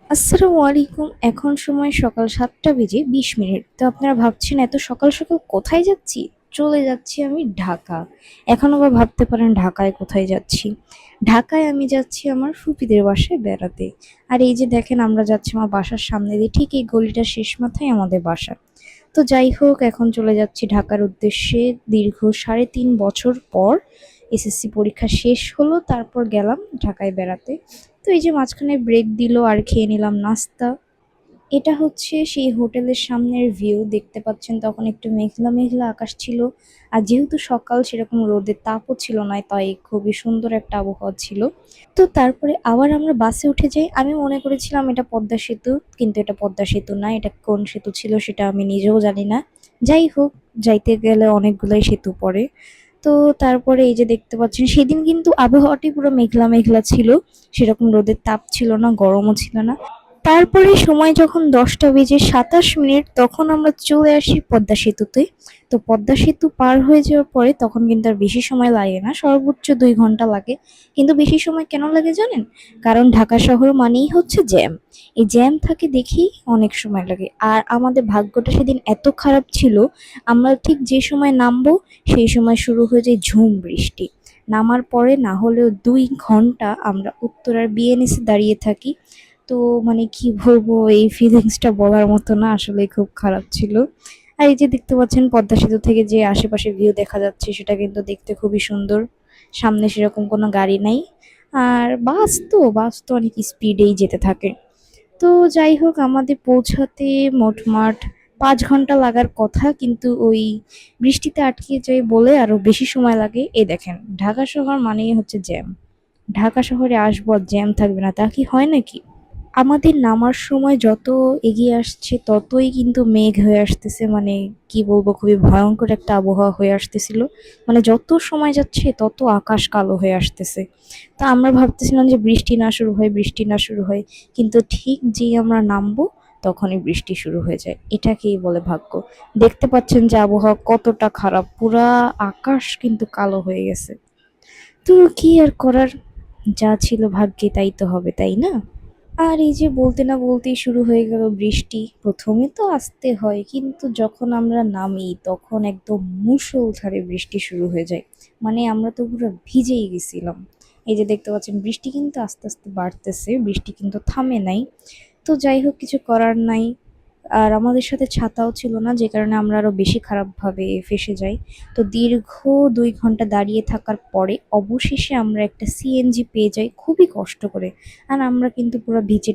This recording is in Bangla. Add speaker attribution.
Speaker 1: আসসালামু আলাইকুম। এখন সময় সকাল ৭টা বেজে ২০ মিনিট। তো আপনারা ভাবছেন এত সকাল সকাল কোথায় যাচ্ছি? চলে যাচ্ছি আমি ঢাকা। এখন আবার ভাবতে পারেন ঢাকায় কোথায় যাচ্ছি? ঢাকায় আমি যাচ্ছি আমার ফুপিদের বাসায় বেড়াতে। আর এই যে দেখেন আমরা যাচ্ছি আমার বাসার সামনে দিয়ে, ঠিক এই গলিটার শেষ মাথায় আমাদের বাসা। তো যাই হোক, এখন চলে যাচ্ছি ঢাকার উদ্দেশ্যে। দীর্ঘ ৩.৫ বছর পর এসএসসি পরীক্ষা শেষ হলো, তারপর গেলাম ঢাকায় বেড়াতে। তো এই যে মাঝখানে ব্রেক দিল আর খেয়ে নিলাম নাস্তা। এটা হচ্ছে সেই হোটেলের সামনের ভিউ, দেখতে পাচ্ছেন তখন একটু মেঘলা মেঘলা আকাশ ছিল। আর যেহেতু সকাল, সেরকম রোদের তাপও ছিল না, তাই খুবই সুন্দর একটা আবহাওয়া ছিল। তো তারপরে আবার আমরা বাসে উঠে যাই। আমি মনে করেছিলাম এটা পদ্মা সেতু, কিন্তু এটা পদ্মা সেতু না, এটা কোন সেতু ছিল সেটা আমি নিজেও জানি না। যাই হোক, যাইতে গেলে অনেকগুলাই সেতু পড়ে। তো তারপরে এই যে দেখতে পাচ্ছেন, সেদিন কিন্তু আবহাওয়াটি পুরো মেঘলা মেঘলা ছিল, সেরকম রোদের তাপ ছিল না, গরমও ছিল না। তারপরে সময় যখন 10টা বেজে 27 মিনিট, তখন আমরা চলে আসি পদ্মা সেতুতে। তো পদ্মা সেতু পার হয়ে যাওয়ার পরে তখন কিন্তু আর বেশি সময় লাগে না, সর্বোচ্চ 2 ঘন্টা লাগে। কিন্তু বেশি সময় কেন লাগে জানেন? কারণ ঢাকা শহর মানেই হচ্ছে জ্যাম। এই জ্যাম থাকে দেখেই অনেক সময় লাগে। আর আমাদের ভাগ্যটা সেদিন এত খারাপ ছিল, আমরা ঠিক যে সময় নামবো সেই সময় শুরু হয়ে যায় ঝুম বৃষ্টি। নামার পরে না হলেও 2 ঘন্টা আমরা উত্তরার বিএনএসে দাঁড়িয়ে থাকি। তো মানে কি বলবো, এই ফিলিংসটা বলার মতো না, আসলে খুব খারাপ ছিল। আর এই যে দেখতে পাচ্ছেন পদ্মা সেতু থেকে যে আশেপাশে ভিউ দেখা যাচ্ছে, সেটা কিন্তু দেখতে খুবই সুন্দর। সামনে সেরকম কোনো গাড়ি নাই। আর বাস তো অনেক স্পিডেই যেতে থাকে। তো যাই হোক, আমাদের পৌঁছাতে মোটমাট 5 ঘন্টা লাগার কথা, কিন্তু ওই বৃষ্টিতে আটকে যাই বলে আরো বেশি সময় লাগে। এই দেখেন, ঢাকা শহর মানেই হচ্ছে জ্যাম। ঢাকা শহরে আসবো আর জ্যাম থাকবে না, তা কি হয় নাকি? আমাদের নামার সময় যত এগিয়ে আসছে ততই কিন্তু মেঘ হয়ে আসতেছে, মানে কি বলবো, খুবই ভয়ঙ্কর একটা আবহাওয়া হয়ে আসতেছিল। মানে যত সময় যাচ্ছে তত আকাশ কালো হয়ে আসতেছে। তা আমরা ভাবতেছিলাম যে বৃষ্টি না শুরু হয়, বৃষ্টি না শুরু হয়, কিন্তু ঠিক যেই আমরা নামবো তখনই বৃষ্টি শুরু হয়ে যায়। এটাকেই বলে ভাগ্য। দেখতে পাচ্ছেন যে আবহাওয়া কতটা খারাপ, পুরা আকাশ কিন্তু কালো হয়ে গেছে। তো কি আর করার, যা ছিল ভাগ্যে তাই তো হবে, তাই না? আর এই যে বলতে না বলতেই শুরু হয়ে গেল বৃষ্টি। প্রথমে তো আসতে হয়, কিন্তু যখন আমরা নামি তখন একদম মুষলধারে বৃষ্টি শুরু হয়ে যায়। মানে আমরা তো পুরো ভিজেই গেছিলাম। এই যে দেখতে পাচ্ছেন বৃষ্টি কিন্তু আস্তে আস্তে বাড়তেছে, বৃষ্টি কিন্তু থামে নাই। তো যাই হোক, কিছু করার নাই। আর আমাদের সাথে ছাতাও ছিল না, যে কারণে আমরা আরো বেশি খারাপভাবে ফেঁসে যাই। তো দীর্ঘ 2 ঘন্টা দাঁড়িয়ে থাকার পরে অবশেষে আমরা একটা সিএনজি পেয়ে যাই, খুবই কষ্ট করে। আর আমরা কিন্তু পুরো ভিজে